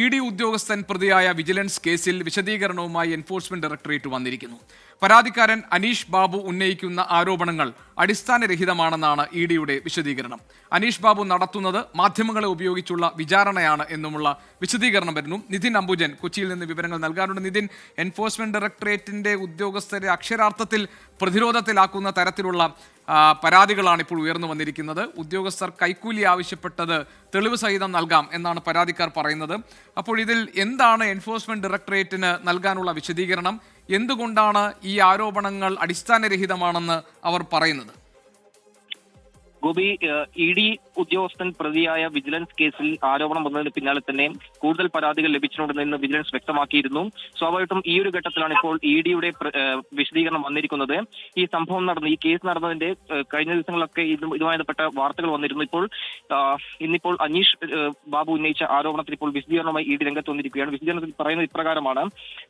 ED. ഉദ്യോഗസ്ഥൻ പ്രതിയായ vigilance കേസിൽ വിശദീകരണവുമായി എൻഫോഴ്സ്മെന്റ് ഡയറക്ടറേറ്റ് വന്നിരിക്കുന്നു. പരാതിക്കാരൻ അനീഷ് ബാബു ഉന്നയിക്കുന്ന ആരോപണങ്ങൾ അടിസ്ഥാനരഹിതമാണെന്നാണ് ഇ.ഡിയുടെ വിശദീകരണം. അനീഷ് ബാബു നടത്തുന്നത് മാധ്യമങ്ങളെ ഉപയോഗിച്ചുള്ള വിചാരണയാണ് എന്നുമുള്ള വിശദീകരണം വരുന്നു. നിതിൻ അംബുജൻ കൊച്ചിയിൽ നിന്ന് വിവരങ്ങൾ നൽകാറുണ്ട്. നിതിൻ, എൻഫോഴ്സ്മെന്റ് ഡയറക്ടറേറ്റിന്റെ ഉദ്യോഗസ്ഥരെ അക്ഷരാർത്ഥത്തിൽ പ്രതിരോധത്തിലാക്കുന്ന തരത്തിലുള്ള പരാതികളാണ് ഇപ്പോൾ ഉയർന്നു വന്നിരിക്കുന്നത്. ഉദ്യോഗസ്ഥർ കൈക്കൂലി ആവശ്യപ്പെട്ടത് തെളിവ് സഹിതം നൽകാം എന്നാണ് പരാതിക്കാർ പറയുന്നത്. അപ്പോൾ ഇതിൽ എന്താണ് എൻഫോഴ്സ്മെന്റ് ഡയറക്ടറേറ്റിന് നൽകാനുള്ള വിശദീകരണം? എന്തുകൊണ്ടാണ് ഈ ആരോപണങ്ങൾ അടിസ്ഥാനരഹിതമാണെന്ന് അവർ പറയുന്നത്? ഗോപി, ഇ.ഡി. ഉദ്യോഗസ്ഥൻ പ്രതിയായ വിജിലൻസ് കേസിൽ ആരോപണം വന്നതിന് പിന്നാലെ തന്നെ കൂടുതൽ പരാതികൾ ലഭിച്ചിട്ടുണ്ടെന്ന് വിജിലൻസ് വ്യക്തമാക്കിയിരുന്നു. സ്വാഭാവികമായിട്ടും ഈ ഒരു ഘട്ടത്തിലാണ് ഇപ്പോൾ ഇ.ഡിയുടെ വിശദീകരണം വന്നിരിക്കുന്നത്. ഈ സംഭവം നടന്ന, ഈ കേസ് നടന്നതിന്റെ കഴിഞ്ഞ ദിവസങ്ങളിലൊക്കെ ഇതുമായി ബന്ധപ്പെട്ട വാർത്തകൾ വന്നിരുന്നു. ഇന്നിപ്പോൾ അനീഷ് ബാബു ഉന്നയിച്ച ആരോപണത്തിൽ ഇപ്പോൾ വിശദീകരണമായി ഇ.ഡി രംഗത്ത് വന്നിരിക്കുകയാണ്. വിശദീകരണത്തിൽ പറയുന്നത് ഇപ്രകാരമാണ്: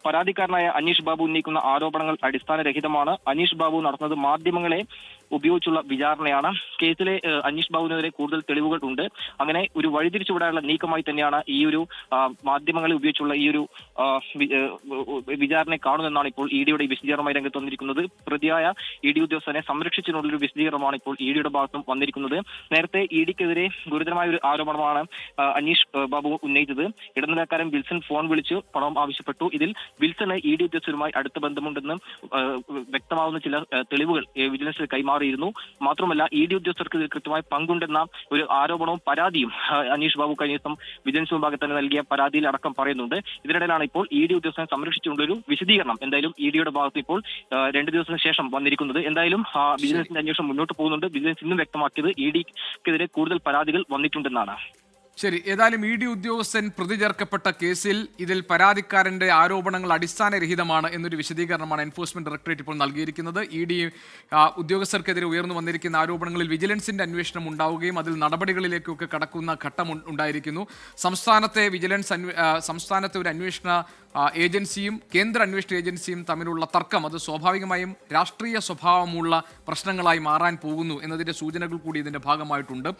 പരാതിക്കാരനായ അനീഷ് ബാബു ഉന്നയിക്കുന്ന ആരോപണങ്ങൾ അടിസ്ഥാനരഹിതമാണ്. അനീഷ് ബാബു നടത്തുന്നത് മാധ്യമങ്ങളെ ഉപയോഗിച്ചുള്ള വിചാരണയാണ്. കേസിലെ അനീഷ് ബാബുവിനെതിരെ കൂടുതൽ തെളിവുകൾ ഉണ്ട്. അങ്ങനെ ഒരു വഴിതിരിച്ചുവിടാനുള്ള നീക്കമായി തന്നെയാണ് ഈ ഒരു മാധ്യമങ്ങളെ ഉപയോഗിച്ചുള്ള ഈ ഒരു വിചാരണയെ കാണുന്നതെന്നാണ് ഇപ്പോൾ ഇ.ഡിയുടെ വിശദീകരണമായി രംഗത്ത് വന്നിരിക്കുന്നത്. പ്രതിയായ ഇ.ഡി ഉദ്യോഗസ്ഥനെ സംരക്ഷിച്ചുകൊണ്ടുള്ളൊരു വിശദീകരണമാണ് ഇപ്പോൾ ഇ.ഡിയുടെ ഭാഗത്തും വന്നിരിക്കുന്നത്. നേരത്തെ ഇ.ഡിക്കെതിരെ ഗുരുതരമായ ഒരു ആരോപണമാണ് അനീഷ് ബാബു ഉന്നയിച്ചത്. ഇടനിലക്കാരൻ വിൽസൺ ഫോൺ വിളിച്ച് പണം ആവശ്യപ്പെട്ടു. ഇതിൽ വിൽസണ് ഇ.ഡി ഉദ്യോഗസ്ഥരുമായി അടുത്ത ബന്ധമുണ്ടെന്ന് വ്യക്തമാവുന്ന ചില തെളിവുകൾ വിജിലൻസിൽ കൈമാറിയിരുന്നു. മാത്രമല്ല, ഇ.ഡി ഉദ്യോഗസ്ഥർക്ക് ഇതിൽ കൃത്യമായി പങ്കുണ്ടെന്ന ഒരു ആരോപണവും പരാതിയും അനീഷ് ബാബു കഴിഞ്ഞ ദിവസം വിജിലൻസ് വിഭാഗത്തിൽ തന്നെ നൽകിയ പരാതിയിൽ അടക്കം പറയുന്നുണ്ട്. ഇതിനിടയിലാണ് ഇപ്പോൾ ഇ.ഡി ഉദ്യോഗസ്ഥനെ സംരക്ഷിച്ചുകൊണ്ടൊരു വിശദീകരണം എന്തായാലും ഇ.ഡിയുടെ ഭാഗത്ത് ഇപ്പോൾ 2 ദിവസത്തിന് ശേഷം വന്നിരിക്കുന്നത്. എന്തായാലും വിജിലൻസിന്റെ അന്വേഷണം മുന്നോട്ട് പോകുന്നുണ്ട്. വിജിലൻസ് ഇന്നും വ്യക്തമാക്കിയത് ഇ.ഡിക്കെതിരെ കൂടുതൽ പരാതികൾ വന്നിട്ടുണ്ടെന്നാണ്. ശരി, ഏതായാലും ഇ.ഡി ഉദ്യോഗസ്ഥൻ പ്രതി ചേർക്കപ്പെട്ട കേസിൽ ഇതിൽ പരാതിക്കാരന്റെ ആരോപണങ്ങൾ അടിസ്ഥാനരഹിതമാണ് എന്നൊരു വിശദീകരണമാണ് എൻഫോഴ്സ്മെന്റ് ഡയറക്ടറേറ്റ് ഇപ്പോൾ നൽകിയിരിക്കുന്നത്. ഇ.ഡി ഉദ്യോഗസ്ഥർക്കെതിരെ ഉയർന്നു വന്നിരിക്കുന്ന ആരോപണങ്ങളിൽ വിജിലൻസിന്റെ അന്വേഷണം ഉണ്ടാവുകയും അതിൽ നടപടികളിലേക്കൊക്കെ കടക്കുന്ന ഘട്ടം ഉണ്ടായിരിക്കുന്നു. സംസ്ഥാനത്തെ ഒരു അന്വേഷണ ഏജൻസിയും കേന്ദ്ര അന്വേഷണ ഏജൻസിയും തമ്മിലുള്ള തർക്കം അത് സ്വാഭാവികമായും രാഷ്ട്രീയ സ്വഭാവമുള്ള പ്രശ്നങ്ങളായി മാറാൻ പോകുന്നു എന്നതിന്റെ സൂചനകൾ കൂടി ഇതിന്റെ ഭാഗമായിട്ടുണ്ട്.